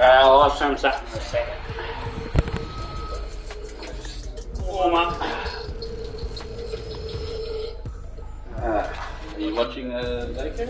I'll have some chat in a second. Warm up. Are you watching daycare?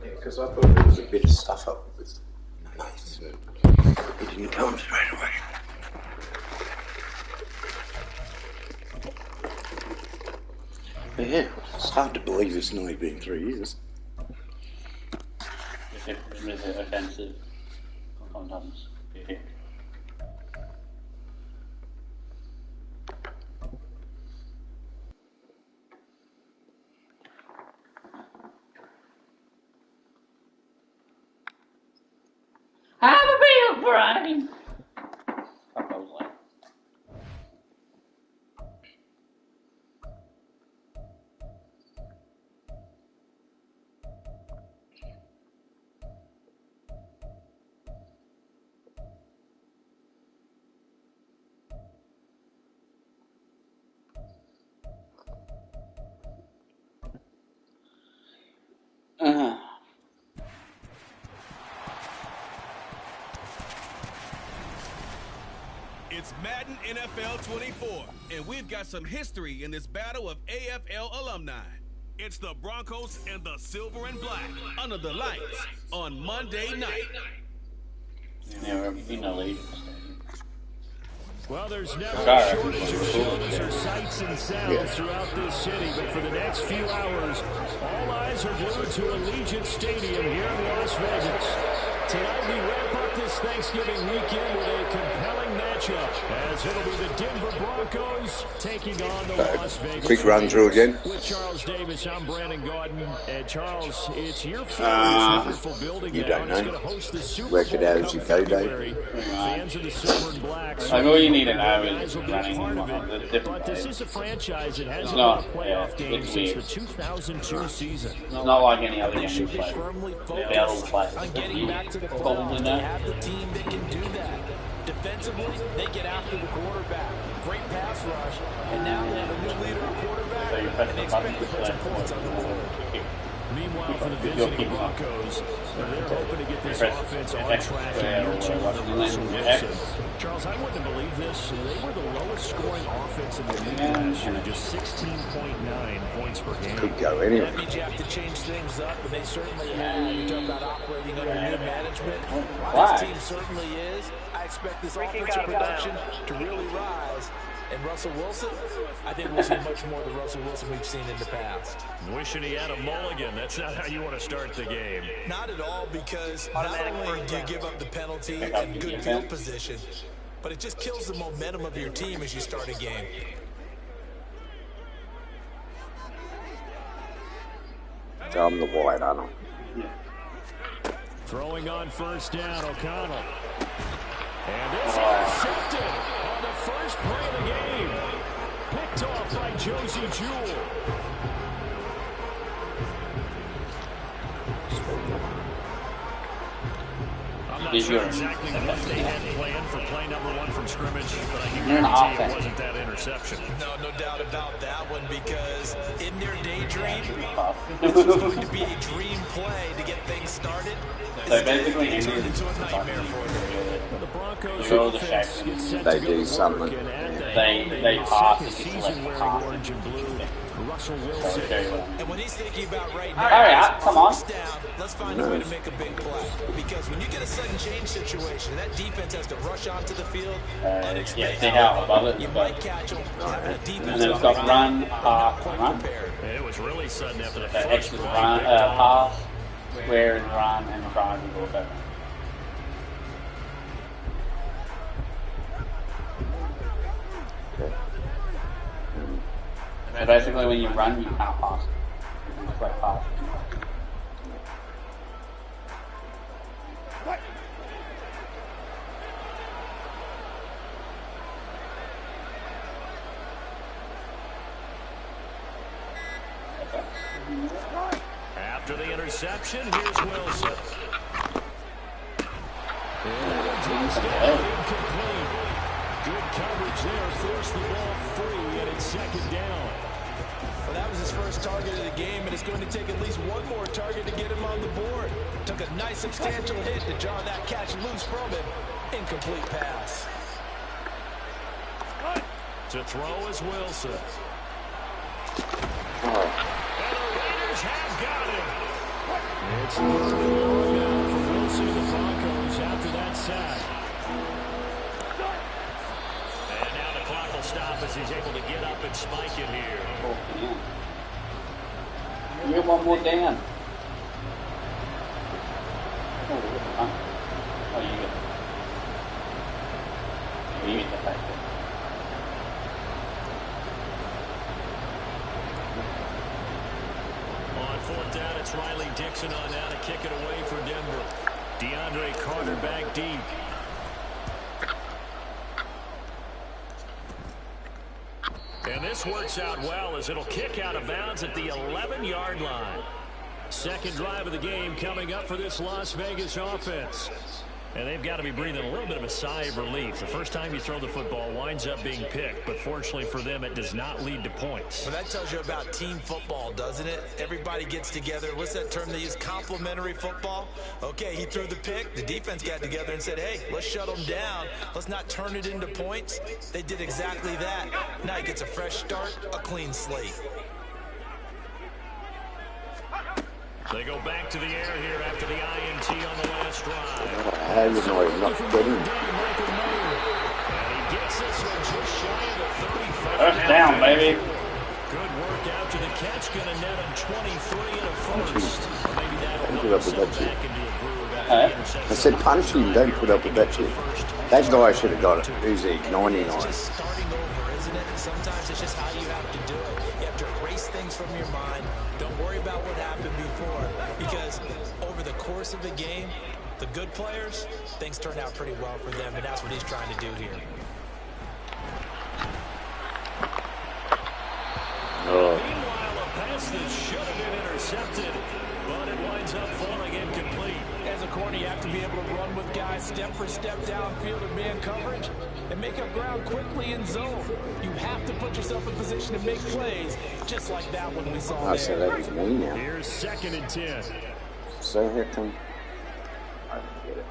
Because I thought there was a bit of stuff up with nice, and he didn't tell me straight away. But yeah, it's hard to believe it's only been 3 years. Is it offensive? Sometimes. Yeah. Have a real brain. It's Madden NFL 24, and we've got some history in this battle of AFL alumni. It's the Broncos and the Silver and Black under the lights on Monday night. Yeah, we're in the lead. Well, there's never a shortage of shows or sights and sounds throughout this city, but for the next few hours, all eyes are glued to Allegiant Stadium here in Las Vegas. Tonight we wrap up this Thanksgiving weekend with a compelling matchup, as it'll be the Denver Broncos taking on the Las Vegas. Quick run through again. With Charles Davis, I'm Brandon Gordon. And Charles, it's your wonderful building you now. don't know. It's going to host the Super Work Bowl it out as you go, February. Dave. Fans of the Silver and Blacks. Like, all you need to know guys is will be a running part of the it. different But this ways. is a franchise that hasn't not- won a playoff yeah, game it's since the weird. 2002 season. It's not like any other They game should we be play. firmly They're all focused players. on getting back to the Probably playoffs. not. They have the team that can do that. Defensively, they get after the quarterback. Great pass rush, and now they have a new leader at quarterback, So you press and the they button expect to to put some select points on the board. Meanwhile, for the If you're visiting keeping up. Broncos, they're hoping to get this Press offense the on X track square in year or two whatever, under and Russell then Wilson. X. Charles, I wouldn't believe this. They were the lowest scoring offense in the league last year, just 16.9 points per game. Could go anyway. That means you have to change things up, and they certainly have. You talk about operating under new management. This team certainly is. I expect this offensive production to really rise. And Russell Wilson, I think we'll see much more of the Russell Wilson we've seen in the past. Wishing he had a mulligan. That's not how you want to start the game. Not at all, because not only do you give up the penalty and good field position, but it just kills the momentum of your team as you start a game. So I'm the wide, aren't I? Throwing on first down, O'Connell. And it's intercepted on the first play of the game. Picked off by Josie Jewell. I'm not sure exactly what they had planned for play number one from scrimmage, but I can guarantee it wasn't that interception. No doubt about that one, because in their daydream, this was going to be a dream play to get things started. So basically, It turned into a nightmare for them. The Broncos Go to offense Shaq. gets set They to do go to something. work, and at the They helm, they pass second it, season select wearing pass. orange and blue. Russell Wilson. And when he's thinking about right now, Hurry up, come on. first down, let's find a way to make a big play. Because when you get a sudden change situation, that defense has to rush onto the field Yeah, unexpected. see how above it. You might catch them having a defense. And then it's got run, pass, and run. prepared. And it was really sudden after the So first X is play. run, pass, square is run, and triangle is all better. So basically, when you run, you can't pass. You can just like pass. After the interception, here's Wilson. And drops down, incomplete. Good coverage there, forced the ball free, and it's second down. Well, that was his first target of the game, and it's going to take at least one more target to get him on the board. Took a nice substantial hit to jar that catch loose from him. Incomplete pass. To throw is Wilson. Oh, And the Raiders have got him. It's third and long now for Wilson and the Broncos after that sack. And now the clock will stop as he's able to get up and spike it here. Oh, yeah. You get one more down. Oh, you get. You get the fact that. On fourth down, it's Riley Dixon on now to kick it away for Denver. DeAndre Carter back deep. And this works out well as it'll kick out of bounds at the 11-yard line. Second drive of the game coming up for this Las Vegas offense. And they've got to be breathing a little bit of a sigh of relief. The first time you throw the football winds up being picked, but fortunately for them, it does not lead to points. Well, that tells you about team football, doesn't it? Everybody gets together. What's that term they use? Complementary football? Okay, he threw the pick. The defense got together and said, hey, let's shut them down. Let's not turn it into points. They did exactly that. Now he gets a fresh start, a clean slate. They go back to the air here after the INT on the last drive. How you know he's not getting? And he gets this one just shy of the 35. First down, baby. Good work after the catch. Going to net him 23 and a first. Maybe that'll Put up with that shit. back into a groove after Huh? the interception. I said punch him, don't put up with that shit. That guy should have got it. Who's he? 99. It's just starting over, isn't it? Sometimes it's just how you have to do it. You have to erase things from your mind. Don't worry about what happened before. Because over the course of the game, the good players, things turn out pretty well for them, and that's what he's trying to do here. Meanwhile, a pass that should have been intercepted, but it winds up falling incomplete. As a corner, you have to be able to run with guys step for step downfield in man coverage and make up ground quickly in zone. You have to put yourself in position to make plays, just like that one we saw I said there. that was me now. Here's 2nd and 10. So here come. I don't get it.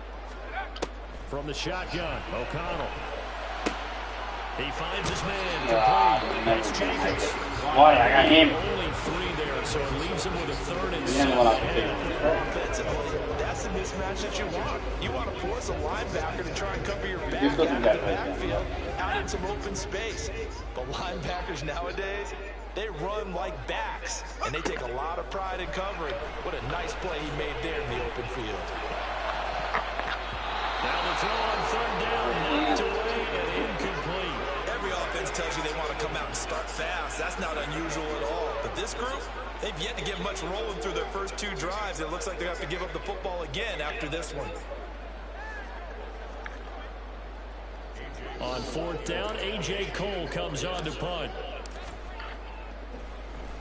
From the shotgun, O'Connell. He finds his man. Never Complete. gonna make it. Why? I got him. Only 3 there, so it leaves him with a 3rd and You didn't want to 7. Offensively, that's the mismatch that you want. You want to force a linebacker to try and cover your back This out wasn't in that the bad, backfield, out in some open space. But linebackers nowadays, they run like backs, and they take a lot of pride in covering. What a nice play he made there in the open field. Now the throw on 3rd down, knocked away and incomplete. Every offense tells you they want to come out and start fast. That's not unusual at all. But this group, they've yet to get much rolling through their first 2 drives. It looks like they have to give up the football again after this one. On 4th down, A.J. Cole comes on to punt.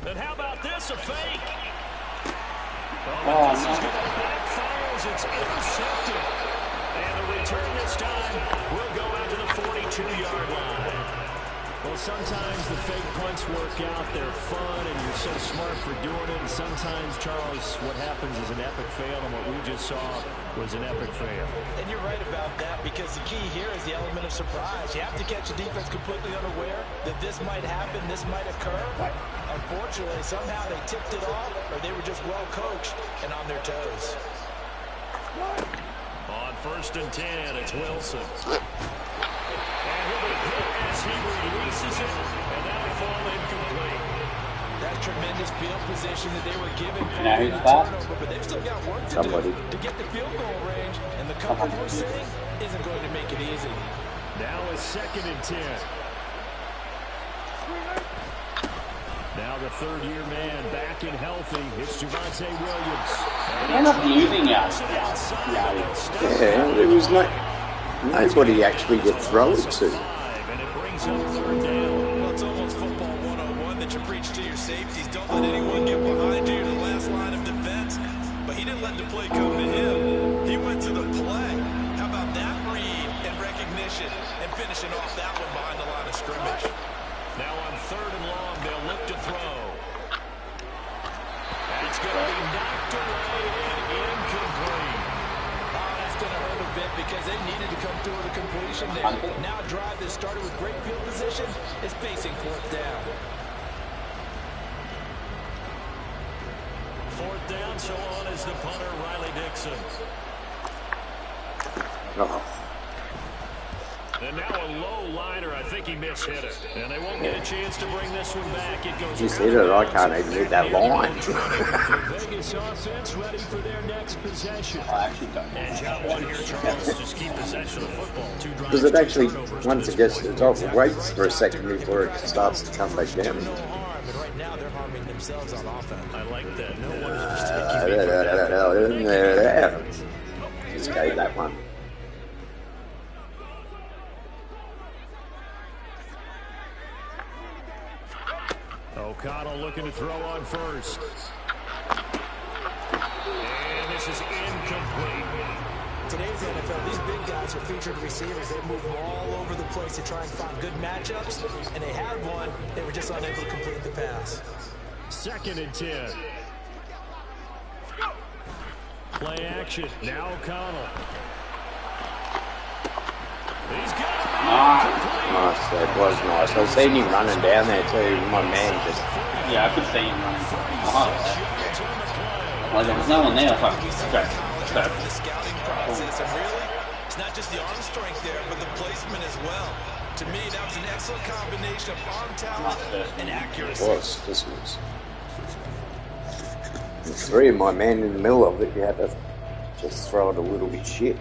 And how about this, a fake? Oh, This is going to backfire as it's intercepted. And the return this time will go out to the 42-yard line. Well, sometimes the fake punts work out. They're fun, and you're so smart for doing it. And sometimes, Charles, what happens is an epic fail, and what we just saw was an epic fail. And you're right about that, because the key here is the element of surprise. You have to catch the defense completely unaware that this might happen, this might occur. Unfortunately, somehow they tipped it off, or they were just well coached and on their toes. On 1st and 10, it's Wilson. And he'll be hit as he releases it, and that'll fall incomplete. That tremendous field position that they were given Now following he's the back. turnover, but they've still got work to Somebody. do to get the field goal range, and the coverage we're seeing isn't going to make it easy. Now it's 2nd and 10. Now the 3rd-year man back and healthy. It's Javonte Williams. End up using Yeah, it was like nobody actually to throw it to. And it brings up 3rd down. Well, it's almost football 101 that you preach to your safeties. Don't let anyone get behind you to the last line of defense. But he didn't let the play come to him. He went to the play. How about that read and recognition and finishing off that one behind the line of scrimmage? Now on 3rd and long, they'll look to throw. That's going to be knocked away and incomplete. Oh, that's going to hurt a bit because they needed to come through with a completion there. Now a drive that started with great field position is facing 4th down. 4th down, so on is the punter, Riley Dixon. Oh, And now a low liner. I think he mishit it. And they won't get a chance to bring this one back. It goes. just hit it. I can't even hit that line. The Vegas offense ready for their next possession. I actually don't. And job one here, Charles. Just keep possession of the football. 2 drives, Because it 2 actually, turnovers, once 2 it gets to the top, scores. it waits for a second before it starts to come back down. No harm, and right now they're harming themselves on offense. I like that. No one is mistaking me for that. Just gave that one. O'Connell looking to throw on 1st. And this is incomplete. Today's NFL, these big guys are featured receivers. They move all over the place to try and find good matchups, and they had one. They were just unable to complete the pass. 2nd and 10. Play action. Now O'Connell. He's got it. Nice, that was nice. I was seeing him running down there too. My man just... Yeah, I could see him running. Well, there was no one there. I was like, The scouting process, and really, it's not just the arm strength there, but the placement as well. To me, that was an excellent combination of arm talent and accuracy. This was... The 3 of my men in the middle of it, you had to just throw it a little bit shit.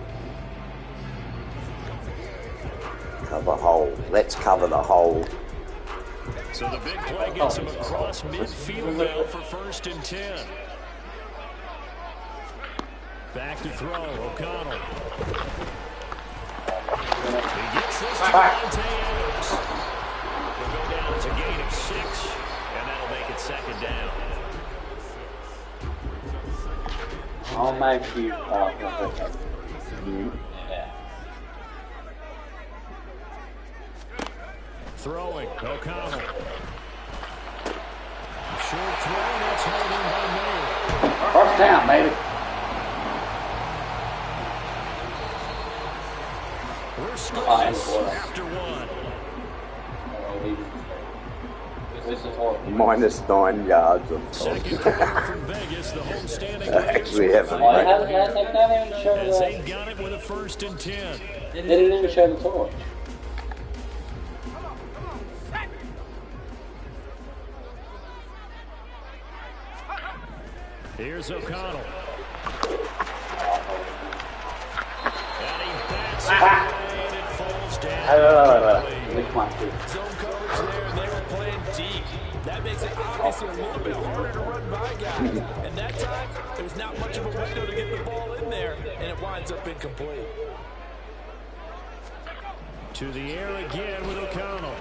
Cover hole. Let's cover the hole. So the big play gets him across midfield now for 1st and 10. Back to throw, O'Connell. He gets this to Devontae Adams. We'll go down as a gain of 6, and that'll make it 2nd down. I'll make you Throwing, O'Connell. Short throw, that's held in by Mayer. 1st down, baby. We're scoreless after 1. -9 yards of Second quarter from Vegas, the homestanding actually haven't. They haven't even shown as they got it with a 1st and 10. They didn't even show the torch. Here's O'Connell. And he bats it away, and it falls down. Zone coverage there, and they were playing deep. That makes it obviously a little bit harder to run by guys. And that time, there was not much of a window to get the ball in there, and it winds up incomplete. To the air again with O'Connell.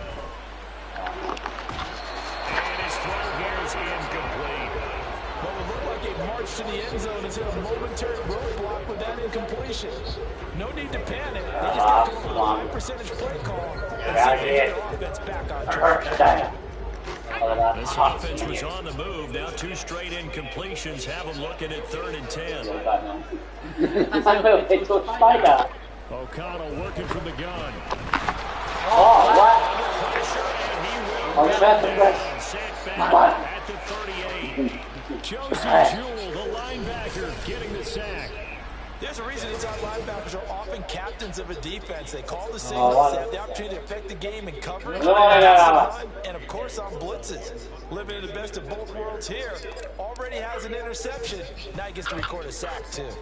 And his throw here is incomplete. Well, it looked like a march to the end zone until a momentary roadblock with that incompletion. No need to panic. They just got to go with a high percentage play call and see their offense back on track. This offense was on the move. Now 2 straight incompletions have them looking at 3rd and 10. O'Connell working from the gun. Oh, what? And he will set back at the 38. Josie Jewell, the linebacker, getting the sack. There's a reason inside linebackers are often captains of a defense. They call the signals, they have the opportunity to affect the game in coverage, and of course on blitzes. Living in the best of both worlds here. Already has an interception. Now he gets to record a sack too.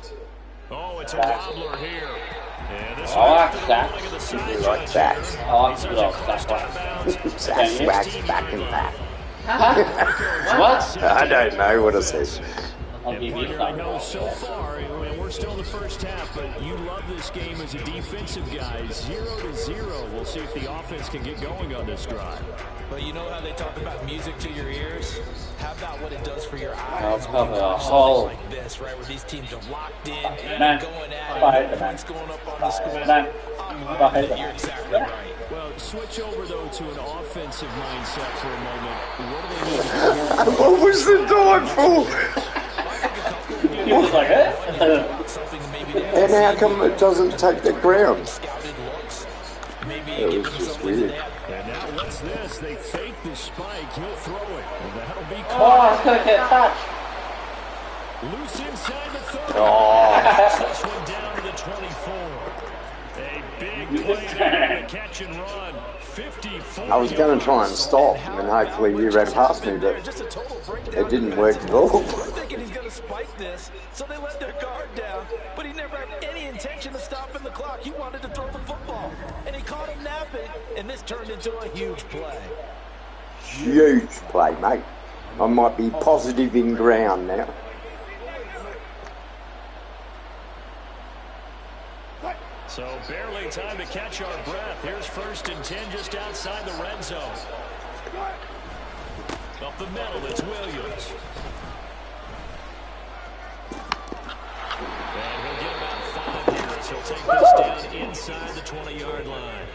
Oh, it's a wobbler here. And this I like sacks. You like sacks. I like sacks. Sacks, back and back. What? I don't know what it says. I'll give you I know so far, and we're still in the first half, but you love this game as a defensive guy. 0-0. We'll see if the offense can get going on this drive. But you know how they talk about music to your ears? How about what it does for your eyes? I'll When cover you a watch whole... something like this, right, where these teams are locked in, Man. going at Fight, it, man. points going up on the score. Man. Fight. You're exactly right. Well, switch over, though, to an offensive mindset for a moment. What do they need to do? What was the dive for? He was like, eh? And how come it doesn't take the ground? It was just weird. And now what's this? They fake the spike. He'll throw it. And that'll be Oh, caught. it's going to get touched. Loose inside the 30. Oh. This one down to the 24. A big play there to catch and run. 54. I was going to try and stop, and hopefully you ran past me, but it didn't work at all. Thinking he's going to spike this, so they let their guard down, but he never had any intention of stopping the clock. He wanted to throw the football, and he caught him napping, and this turned into a huge play. Huge play, mate. I might be positive in ground now. So barely time to catch our breath. Here's 1st and 10 just outside the red zone. Up the middle, it's Williams. And he'll get about 5 here as he'll take inside the 20-yard line.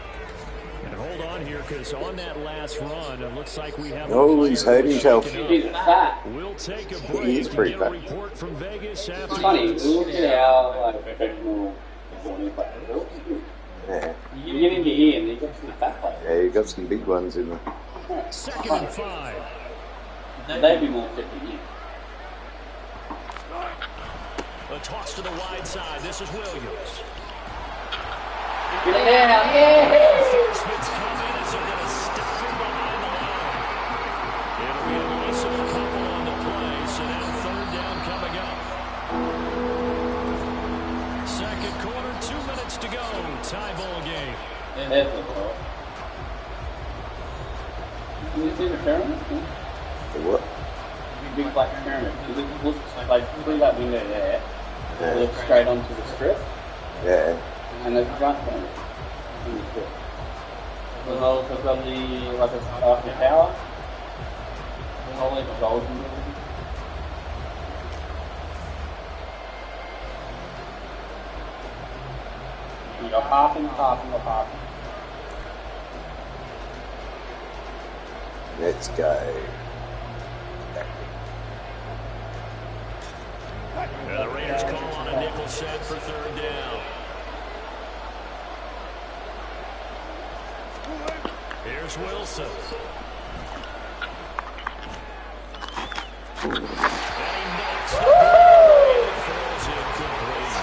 And hold on here, because on that last run, it looks like we have. Oh, he's hurt himself. He's fat. We'll take a break. He's pretty and get fat. a report from Vegas after It's funny. this. Look at how like professional football players. Yeah. You get into here and you got some fat players. Yeah, you got some big ones in there. 2nd and 5. They'd be more fit than you. A toss to the wide side. This is Williams. Get down, yeah! Enforcement's coming as they're going to stop him behind the line. It'll be a loss of a couple on the play, so now 3rd down coming up. 2nd quarter, 2 minutes to go. Tie ball game. That's the call. Can you see the pyramid? The what? Big black pyramid. It looks like through that window there. Yeah. It looks straight onto the strip. Yeah. And there's a front pyramid in the strip. There's also got the like a Eiffel Tower. There's all these gold and everything. You got parking. Let's go. And the Raiders call on a nickel set for 3rd down. Here's Wilson. And he knocks the ball away and throws it complete.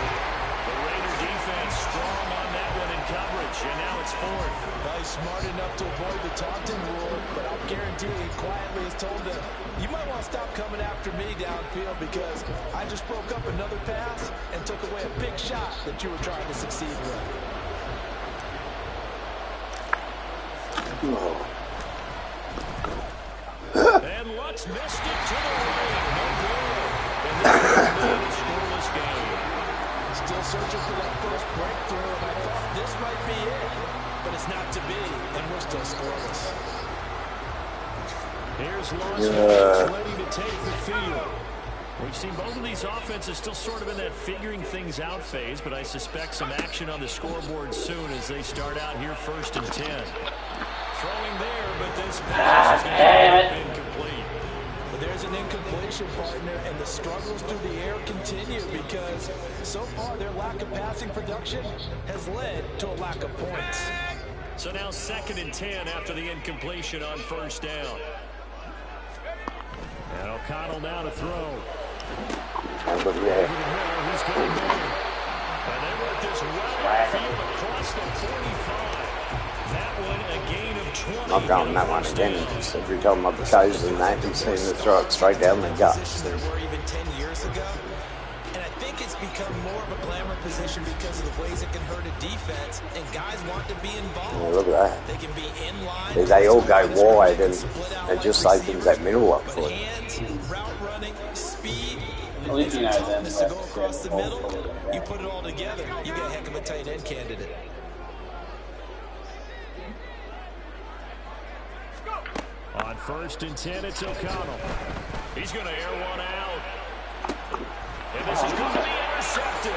The Raider defense strong on that one in coverage, and now it's 4th. Well, he's smart enough to avoid the taunting rule, but I'll guarantee he quietly has told them, you might want to stop coming after me downfield because I just broke up another pass and took away a big shot that you were trying to succeed with. Oh. And Lutz missed it to the right. No good. And this is a scoreless game. Still searching for that first breakthrough, and I thought this might be it, but it's not to be, and we're still scoreless. Here's Las Vegas ready to take the field. We've seen both of these offenses still sort of in that figuring things out phase, but I suspect some action on the scoreboard soon as they start out here 1st and 10. Throwing there, but this pass is going to be incomplete. But there's an incompletion, partner, and the struggles through the air continue because so far their lack of passing production has led to a lack of points. So now 2nd and 10 after the incompletion on 1st down. And O'Connell now to throw. Yeah. He's going there. And they let this well field across the 45. That one a gain of 20. I've gone that one again. Every time I've chosen that, he's seen to throw it straight down the gut. There were even 10 years ago. And I think it's become more of a glamour position because of the ways it can hurt a defense, and guys want to be involved. Oh, look at that. They can be in line. They all go wide, and it just opens that middle up for it. Hands, route running, speed, At least you know them. to go across the middle. You put it all together, you get a heck of a tight end candidate. On 1st and 10, it's O'Connell. He's going to air one out. And this is going to be intercepted.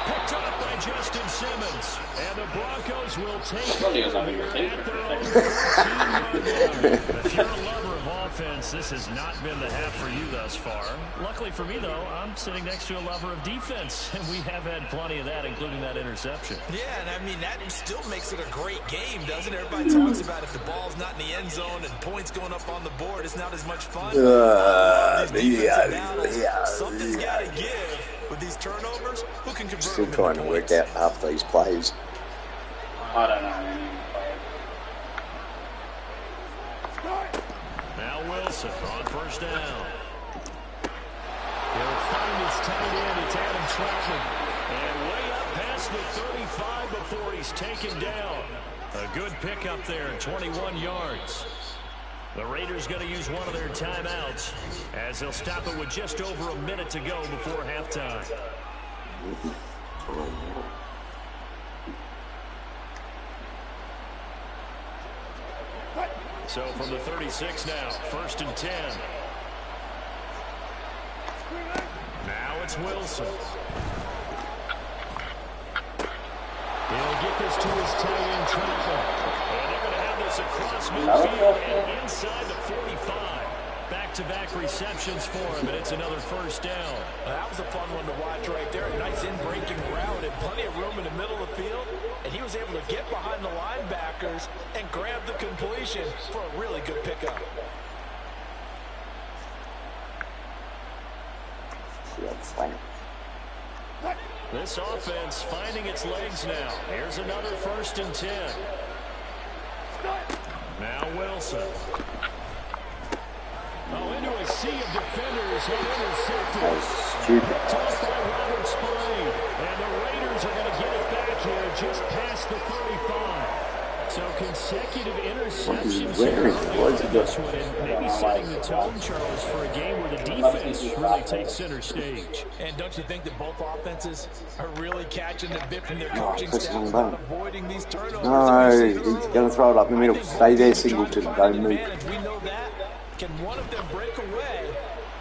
Picked up by Justin Simmons. And the Broncos will take over here at their own 14-yard line. If you're a lover of offense, this has not been the half for you thus far. Luckily for me, though, I'm sitting next to a lover of defense, and we have had plenty of that, including that interception. Yeah, and I mean, that still makes it a great game, doesn't it? Everybody talks about if the ball's not in the end zone and points going up on the board, it's not as much fun. Something's got to give. With these turnovers, who can convert Still them trying into to work points? out half these plays. I don't know any players. Now Wilson on 1st down. He'll find his tight end. It's Adam Troutman. And way up past the 35 before he's taken down. A good pickup there at 21 yards. The Raiders going to use one of their timeouts as they'll stop it with just over a minute to go before halftime. So from the 36 now, 1st and 10. Now it's Wilson. He'll get this to his tight end, Trampler. And they're going to have this across midfield and inside the 45. Back-to-back receptions for him, and it's another first down. That was a fun one to watch right there. A nice in-breaking route and plenty of room in the middle of the field. And he was able to get behind the linebackers and grab the completion for a really good pickup. This offense finding its legs now. Here's another 1st and 10. Now Wilson. Oh, into a sea of defenders and intercepted. Tossed by Robert Spillane. And the Raiders are going to get it back here just past the 35. So consecutive interceptions here in this one, and maybe setting the tone, Charles, for a game where the defense really takes center stage. And don't you think that both offenses are really catching the bit from their coaching staff about avoiding these turnovers? No, he's going to throw it up the middle. Stay there, Singleton. Don't move. We know that. Can one of them break away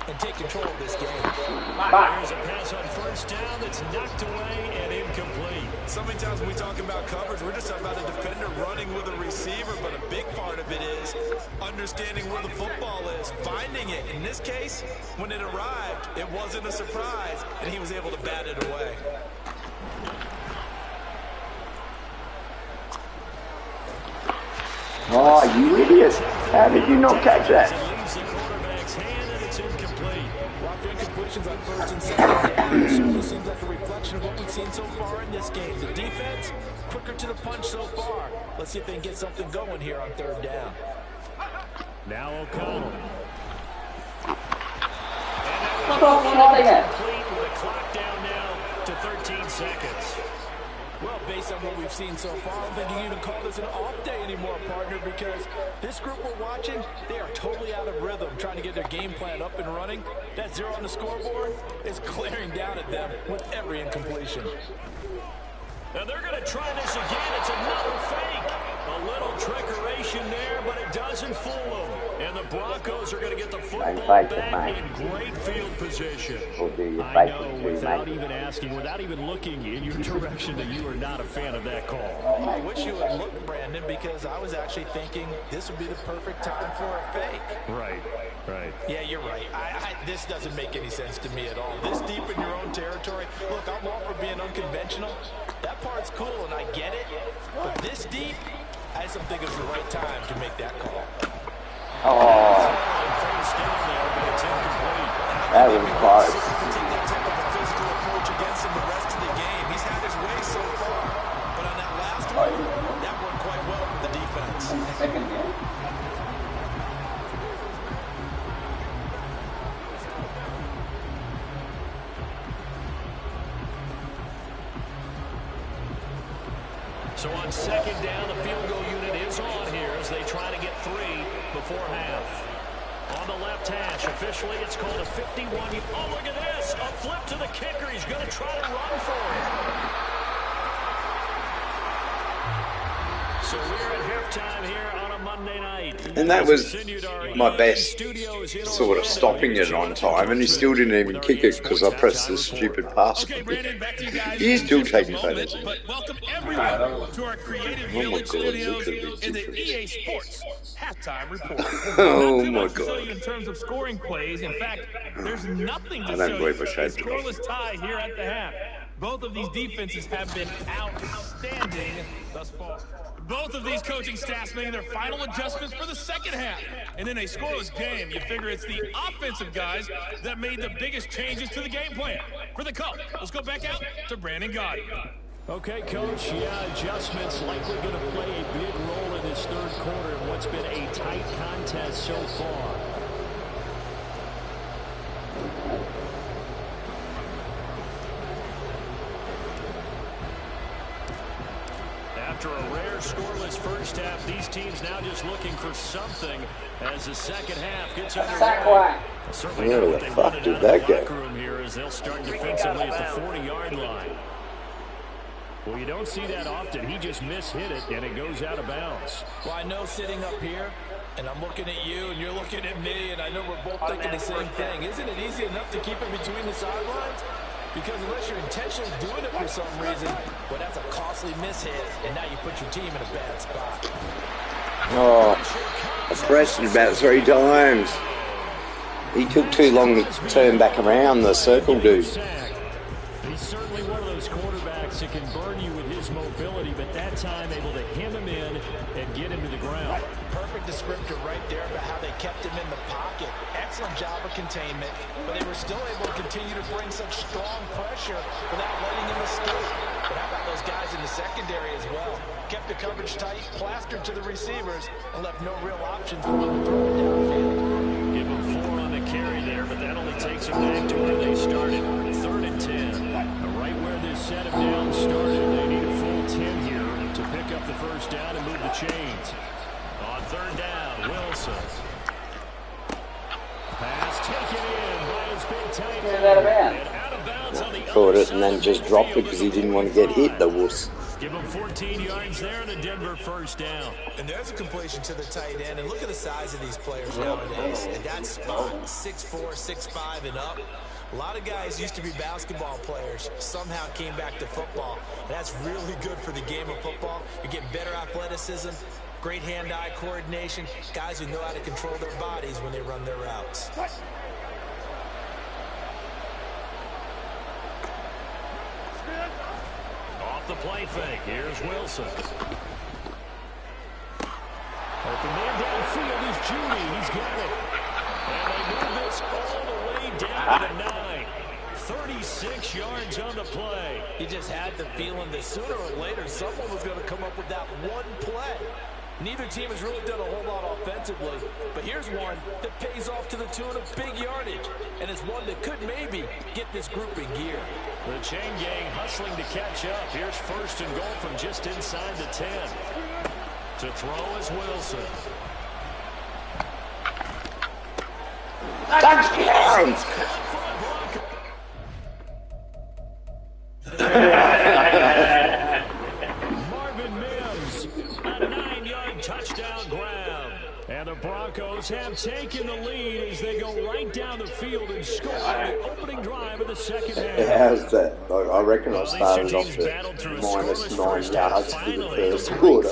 and take control of this game? There's a pass on 1st down that's knocked away and incomplete. So many times when we talk about coverage, we're just talking about a defender running with a receiver, but a big part of it is understanding where the football is, finding it. In this case, when it arrived, it wasn't a surprise, and he was able to bat it away. Oh, you idiot. How did you not catch that? Leaves the quarterback's hand, and it's incomplete. Rough incompletions on 1st and 2nd down. It certainly seems like a reflection of what we've seen so far in this game. The defense, quicker to the punch so far. Let's see if they can get something going here on 3rd down. Now O'Connell. Complete with a clock down now to 13 seconds. Well, based on what we've seen so far, I don't think you can even call this an off day anymore, partner, because this group we're watching, they are totally out of rhythm, trying to get their game plan up and running. That 0 on the scoreboard is glaring down at them with every incompletion. Now they're going to try this again. It's another fake. A little trickeration there, but it doesn't fool them. And the Broncos are going to get the football back in great field position. I know, without even asking, without even looking in your direction, that you are not a fan of that call. I wish you would look, Brandon, because I was actually thinking this would be the perfect time for a fake. Right. Yeah, you're right. This doesn't make any sense to me at all. This deep in your own territory. Look, I'm all for being unconventional. That part's cool, and I get it. But this deep, I just don't think it's the right time to make that call. That was close. Take that type of a physical approach against him the rest of the game. He's had his way so far. But on that last one, that worked quite well for the defense. So on 2nd down, the field goal unit is on here as they try to get 3 before half. On the left hash, officially it's called a 51. Oh, look at this. A flip to the kicker. He's going to try to run for it. So we're at halftime here on a Monday night. And that was my best sort of stopping it on time, and he still didn't even kick it because I pressed this stupid pass. He's still taking photos. But welcome everyone to our Creative Village Studios in the EA Sports Halftime Report. Oh my To show you god. in terms of scoring plays. In fact, there's nothing to I don't show believe you. I shaved it off. Scoreless tie here at the half. Both of these defenses have been outstanding thus far. Both of these coaching staffs making their final adjustments for the 2nd half. And in a scoreless game, you figure it's the offensive guys that made the biggest changes to the game plan. For the call, let's go back out to Brandon Gotti. Okay, Coach, adjustments likely going to play a big role in this 3rd quarter in what's been a tight contest so far. After a rare scoreless first half, these teams now just looking for something as the 2nd half gets underway. Certainly Where know the what they fuck wanted did out that of the go? locker room here as they'll start defensively at the 40-yard line. Well, you don't see that often. He just mishit it, and it goes out of bounds. Well, I know sitting up here, and I'm looking at you, and you're looking at me, and I know we're both thinking the same thing. Isn't it easy enough to keep it between the sidelines? Because unless you're intentionally doing it for some reason, well, that's a costly mishit, and now you put your team in a bad spot. Oh, I pressed it about 3 times. He took too long to turn back around, the circle dude. He's certainly one of those quarterbacks that can burn you with his mobility, but that time able to hem him in and get him to the ground. Perfect descriptor right there about how they kept him in the pocket. Excellent job of containment, but they were still able to continue to bring such strong pressure without letting him escape. But how about those guys in the secondary as well? Kept the coverage tight, plastered to the receivers, and left no real options for them to throw it downfield. Give him 4 on the carry there, but that only takes them back to where they started. 3rd and 10. Right where this set of downs started, they need a full 10 here to pick up the first down and move the chains. On 3rd down, Wilson. Pass taken in by his big tight end. And out of bounds on the Caught it and then just dropped it because he didn't want to get hit, the wuss. Give him 14 yards there and a Denver first down. And there's a completion to the tight end. And look at the size of these players nowadays. And that spot, 6'4", 6'5", and up. A lot of guys used to be basketball players, somehow came back to football. And that's really good for the game of football. You get better athleticism, great hand-eye coordination, guys who know how to control their bodies when they run their routes. Off the play fake, here's Wilson. Open man downfield is Judy, he's got it. And they move this all the way down to the 9. 36 yards on the play. He just had the feeling that sooner or later someone was going to come up with that one play. Neither team has really done a whole lot offensively, but here's one that pays off to the tune of big yardage, and it's one that could maybe get this group in gear. The chain gang hustling to catch up. Here's 1st and goal from just inside the 10. To throw is Wilson. Touchdown! Marvin Mims, a 9-yard touchdown grab. And the Broncos have taken the lead as they go right down the field and score on the opening drive of the second half. How's that? I reckon I started off at -9 yards for the first quarter.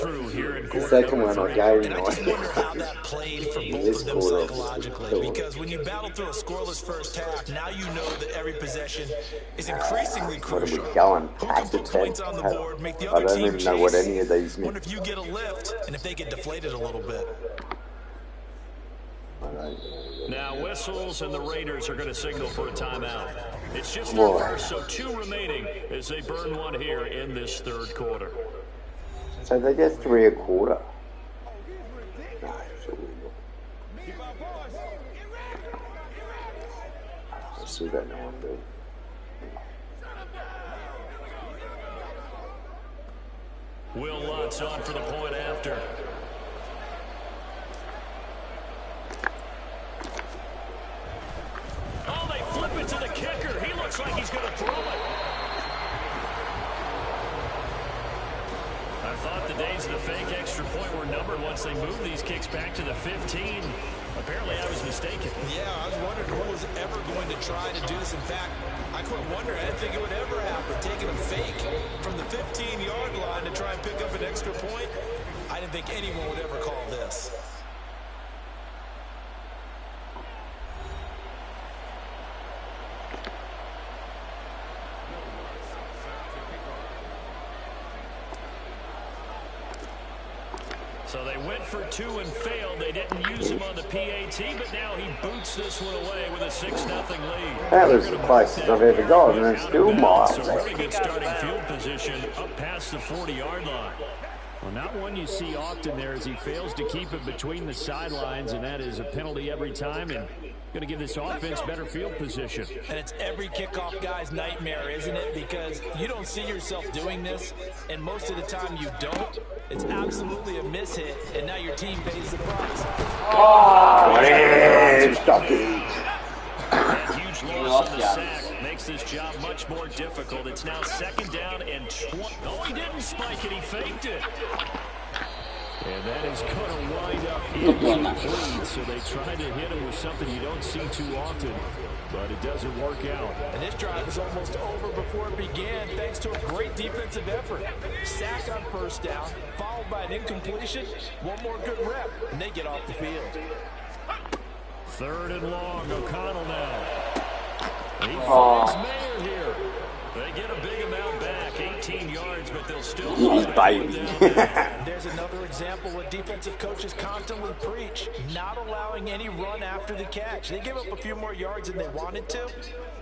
The second one I gave And I just wonder how that played for both of them psychologically. Because when you battle through a scoreless first half, now you know that every possession is increasingly crucial. What are we going? Who Pack can to put 10? points on the board, make the I other don't team even know what chase? any of these mean. Wonder if you get a lift and if they get deflated a little bit. Now whistles and the Raiders are going to signal for a timeout. It's just their first, so 2 remaining as they burn one here in this 3rd quarter. So they get 3 a quarter. No, I see that no one do. Will Lutz on for the point after. Oh, they flip it to the kicker. He looks like he's going to throw it. I thought the days of the fake extra point were numbered once they moved these kicks back to the 15. Apparently, I was mistaken. Yeah, I was wondering who was ever going to try to do this. In fact, I quit wondering. I didn't think it would ever happen. Taking a fake from the 15-yard line to try and pick up an extra point, I didn't think anyone would ever call this. So they went for 2 and failed. They didn't use him on the PAT, but now he boots this one away with a 6-0 lead. That was the closest I've ever got, and it's still miles So out. really good starting field position up past the 40-yard line. Well, not one you see often there as he fails to keep it between the sidelines, and that is a penalty every time, and going to give this offense better field position. And it's every kickoff guy's nightmare, isn't it? Because you don't see yourself doing this, and most of the time you don't. It's absolutely a mishit, and now your team pays the price. Oh, stop it. That huge loss on the sack makes this job much more difficult. It's now 2nd down and 20. No, he didn't spike it. He faked it. And that is going to wind up incomplete. So they tried to hit him with something you don't see too often, but it doesn't work out. And this drive is almost over before it began, thanks to a great defensive effort. Sack on first down, followed by an incompletion. One more good rep, and they get off the field. 3rd and long, O'Connell now. He finds Mayer here. They get a big amount back, 18 yards, but they'll still... He's biting. There's another example what defensive coaches constantly preach, not allowing any run after the catch. They give up a few more yards than they wanted to,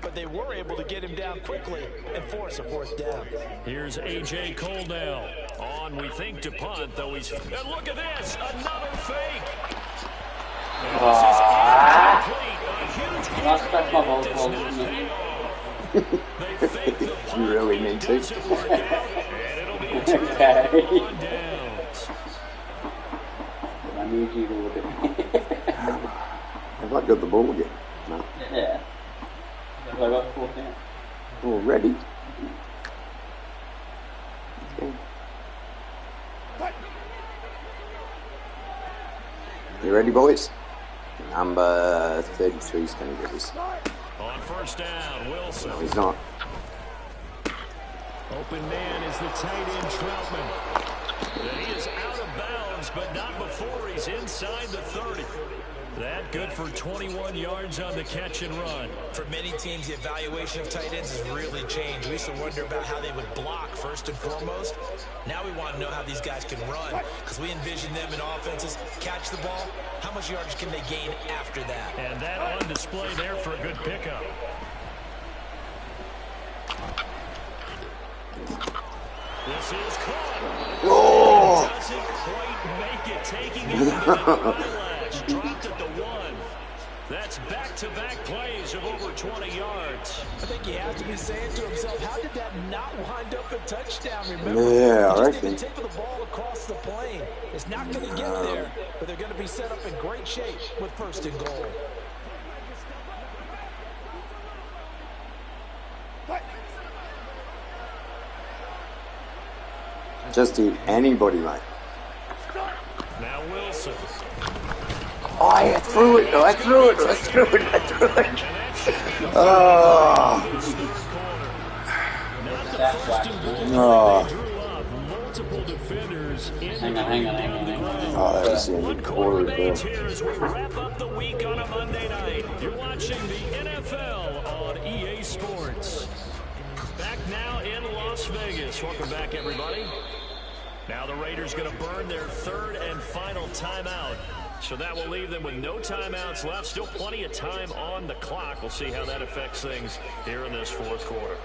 but they were able to get him down quickly and force a 4th down. Here's A.J. Coldell on, we think, to punt, though he's... And look at this, another fake. You really need to. Okay. I need you to look at me. Have I got the ball again? No. Yeah. I got 4th down. Already? Okay. You ready, boys? Number 33 is going to get this. On first down, Wilson. No, he's not. Open man is the tight end, Troutman. And he is out of bounds, but not before he's inside the 30. That good for 21 yards on the catch and run. For many teams, the evaluation of tight ends has really changed. We used to wonder about how they would block first and foremost. Now we want to know how these guys can run, because we envision them in offenses catch the ball. How much yardage can they gain after that? And that on display there for a good pickup. This is caught. Oh! Doesn't quite make it, taking it to the ledge. Dropped at the 1. That's back-to-back plays of over 20 yards. I think he has to be saying to himself, how did that not wind up a touchdown? Remember, yeah, I just reckon. the tip of the ball across the plane. It's not going to get there, but they're going to be set up in great shape with 1st and goal. Just eat anybody, mate. Now Wilson. Oh, I threw it. I threw it. Oh. Multiple defenders Hang on. Oh, that was the end of the quarter there. Here as we wrap up the week on a Monday night. You're watching the NFL on EA Sports. Back now in Las Vegas. Welcome back, everybody. Now the Raiders going to burn their 3rd and final timeout. So that will leave them with no timeouts left. Still plenty of time on the clock. We'll see how that affects things here in this 4th quarter.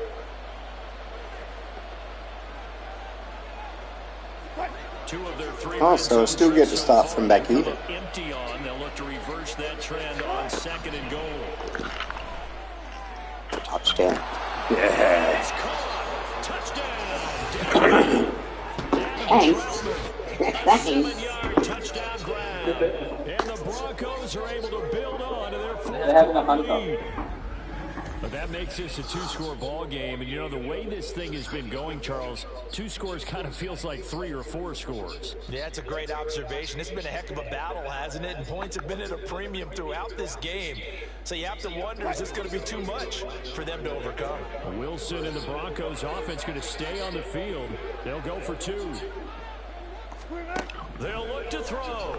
Oh, so I still get to start from back here. Empty on. They'll look to reverse that trend on 2nd and goal. Touchdown. Yeah. Touchdown. Thanks. Thanks. Touchdown grab. And the Broncos are able to build on to their 4th quarter lead. But that makes this a 2-score ball game. And, you know, the way this thing has been going, Charles, 2 scores kind of feels like 3 or 4 scores. Yeah, it's a great observation. It's been a heck of a battle, hasn't it? And points have been at a premium throughout this game. So you have to wonder, is this going to be too much for them to overcome? Wilson and the Broncos offense going to stay on the field. They'll go for 2. They'll look to throw.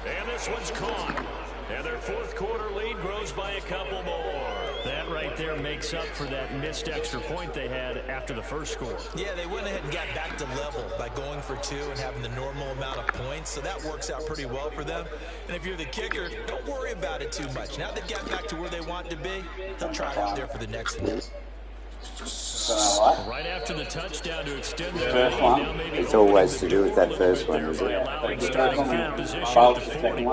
And this one's caught. And their 4th quarter lead grows by a couple more. That right there makes up for that missed extra point they had after the first score. Yeah, they went ahead and got back to level by going for 2 and having the normal amount of points. So that works out pretty well for them. And if you're the kicker, don't worry about it too much. Now they've got back to where they want to be, they'll try it out there for the next one. Right after the touchdown to extend that First lead, one. now maybe It's always to do with that first one, isn't it? allowing starting field position at the 40.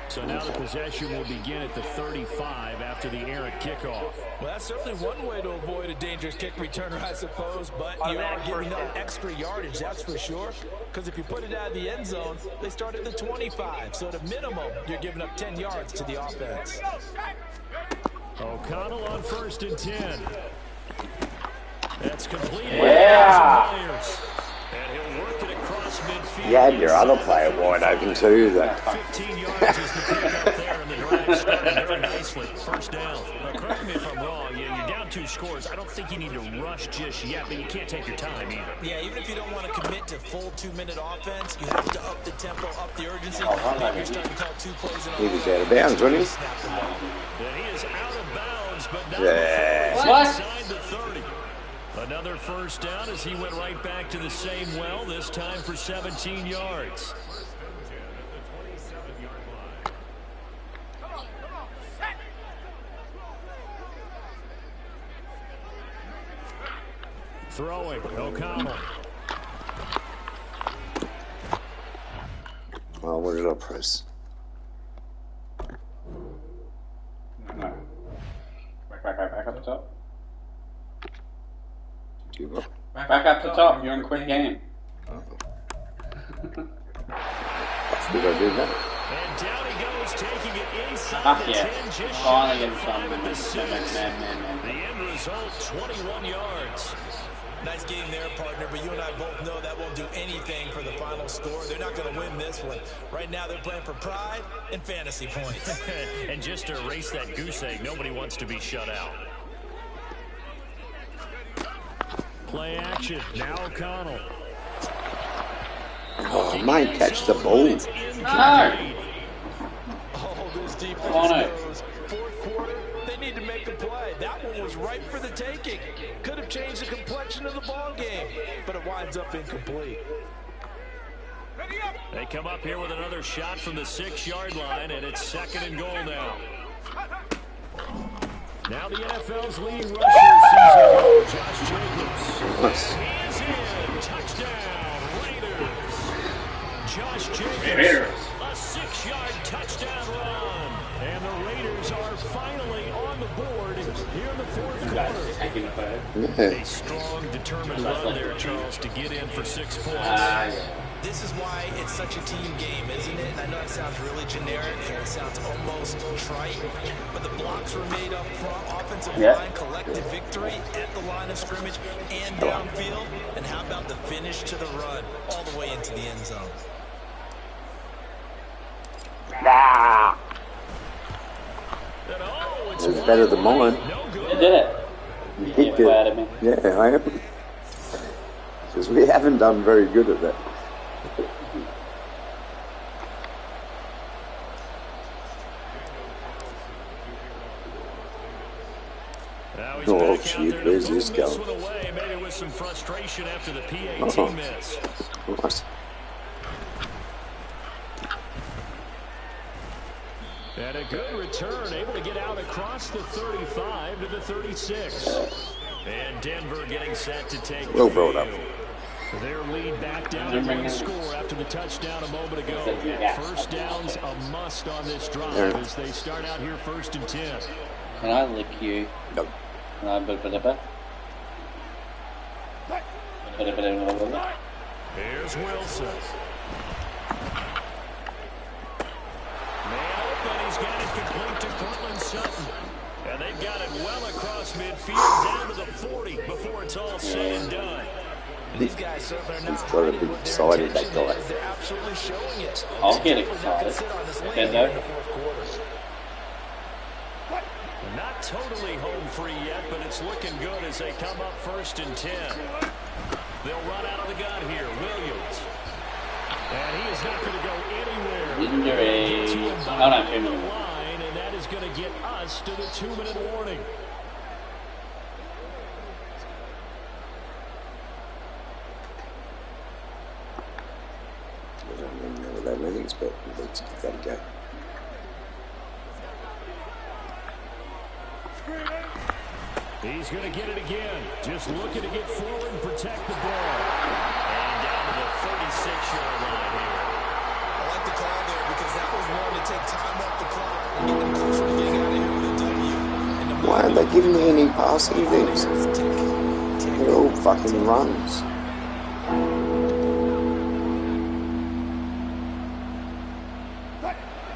So now the possession will begin at the 35 after the errant kickoff. Well, that's certainly one way to avoid a dangerous kick returner, I suppose, but you are giving up extra yardage, that's for sure. Because if you put it out of the end zone, they start at the 25. So at a minimum, you're giving up 10 yards to the offense. O'Connell on 1st and 10. That's completed. Yeah. And he'll across midfield. You had your other player wide open too. That 15 yards is the pickup there, and the drive started very nicely. First down. Now, correct me if I'm wrong. You're down 2 scores. I don't think you need to rush just yet, but you can't take your time either. Yeah, even if you don't want to commit to full 2-minute offense, you have to up the tempo, up the urgency. Maybe you're starting to call 2 plays in a row. he was out of bounds, wasn't he? And he is out of bounds, but not inside the 30. Another first down as he went right back to the same well, this time for 17 yards. Throwing, O'Connell. Oh, what did I press? No. Back up the top. Back up the top. You're in quick game. That's good I did that. And down he goes, taking it inside the 10, just shy of 5 at the 6. The end result, 21 yards. Nice game there, partner, but you and I both know that won't do anything for the final score. They're not going to win this one. Right now, they're playing for pride and fantasy points. And just to erase that goose egg, nobody wants to be shut out. Play action, now O'Connell. Oh, mate, catch the ball. Oh, this defense knows. Fourth quarter, they need to make a play. That one was ripe for the taking. Could have changed the complexion of the ball game, but it winds up incomplete. They come up here with another shot from the 6-yard line, and it's 2nd and goal now. Now the NFL's leading rusher season, Josh Jacobs. Nice. He is in. Touchdown, Raiders. Josh Jacobs, a 6-yard touchdown run. And the Raiders are finally on the board here in the 4th quarter. Yeah. A strong, determined run there, Charles, to get in for 6 points. This is why it's such a team game, isn't it? And I know it sounds really generic and it sounds almost trite, but the blocks were made up front. Offensive line collected victory at the line of scrimmage and downfield. And how about the finish to the run all the way into the end zone? It was better than mine. You did it. You kicked it. Yeah, I am. Because we haven't done very good at that. Oh, shit, where's this going? Maybe with some frustration after the PAT miss. Nice. And a good return, able to get out across the 35 to the 36. And Denver getting set to take Well brought up. their lead back down to 1 score after the touchdown a moment ago. First down's a must on this drive as they start out here 1st and 10. Can I lick you? No. Can I Here's Wilson. Man open, he's got it complete to Cortland Sutton. And they've got it well across midfield down to the 40 before it's all said and done. These guys certainly are not He's got a big excited, that guy. they're absolutely showing it. I'll get excited. Not totally home free yet, but it's looking good as they come up 1st and 10. They'll run out of the gun here. Williams. And he is not going to go anywhere. Injury. Oh, no, line, and that is going to get us to the 2-minute warning. I don't even know what that means, but let's give that a go. He's going to get it again. Just looking to get forward and protect the ball. And down to the 36-yard line here. I like the call there because that was one to take time off the clock and get them closer to getting out of here with a W. Why aren't they giving me any passing things? They're all fucking runs.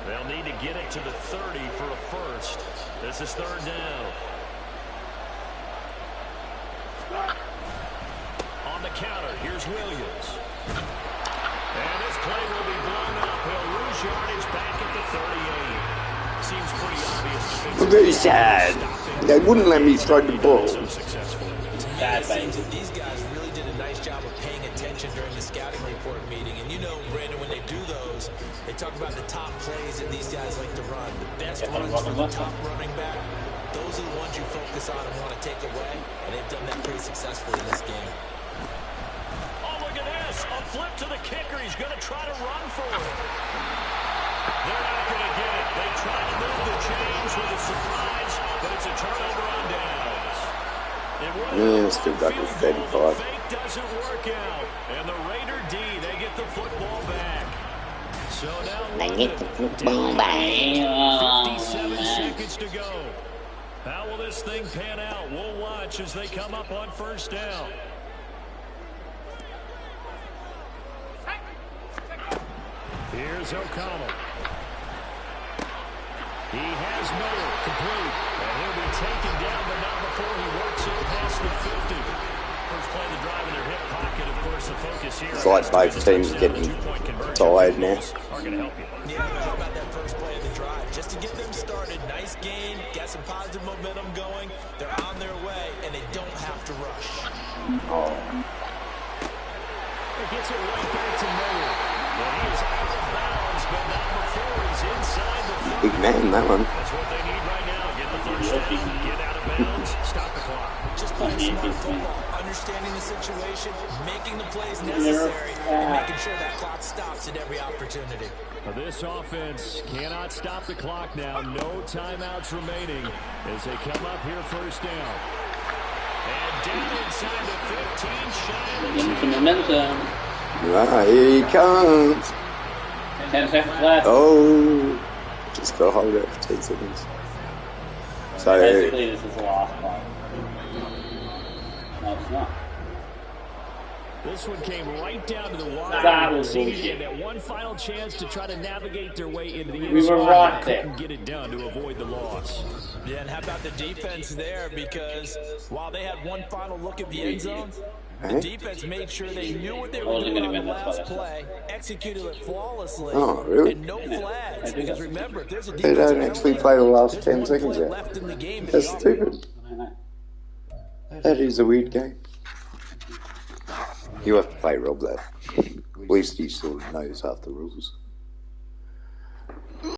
They'll need to get it to the 30 for a first. This is 3rd down. On the counter, here's Williams. And this play will be blown up. He'll lose yardage back at the 38. Seems pretty obvious. I'm very sad. They wouldn't let me throw the ball. It seems that these guys really did a nice job of paying attention during the scouting report meeting. And you know, Brandon, when they do those, they talk about the top plays that these guys like to run. The best runs for the top running back. Those are the ones you focus on and want to take away. And they've done that pretty successfully in this game. Oh, look at this. A flip to the kicker. He's going to try to run for it. They're not going to get it. They try to move the chains with a surprise, but it's a turnover on downs. Yeah, still got this 35. Fake doesn't work out. And the Raider D, they get the football back. So now they get the football back. 57 seconds to go. How will this thing pan out? We'll watch as they come up on first down. Here's O'Connell. He has Miller complete. And he'll be taken down, but not before he works it past the 50. First play of the drive in their hip pocket. Of course, the focus here. It's like both teams getting tired now. Are going to help you. Yeah, but how about that first play of the drive? Just to get them started. Nice game. Got some positive momentum going. They're on their way, and they don't have to rush. Oh. It gets it right back to Miller. Well, he is out of bounds, but not before he's inside the 50. Big man, that one. That's what they need right now. Get the first down, get out of bounds, stop the clock. Just playing smart football, understanding the situation, making the plays necessary, and making sure that clock stops at every opportunity. This offense cannot stop the clock now. No timeouts remaining as they come up here first down. And down inside the 15, shy of the 10. Momentum. Ah, here he comes. 10 seconds left. Oh, just gotta hold it for 10 seconds. So basically, this is the last one. No, it's not. This one came right down to the wire. That was bullshit. That one final chance to try to navigate their way into the inside. We were right there. Couldn't get it done to avoid the loss. Yeah, and how about the defense there? Because while they had one final look at the end zone, the defense made sure they knew what they were doing on the last play, executed it flawlessly, really? and no flags. Because remember, if there's a they don't actually play the last 10 seconds yet. left in the game. That's stupid. That is a weird game. You have to play Rob that. At least he sort of knows half the rules.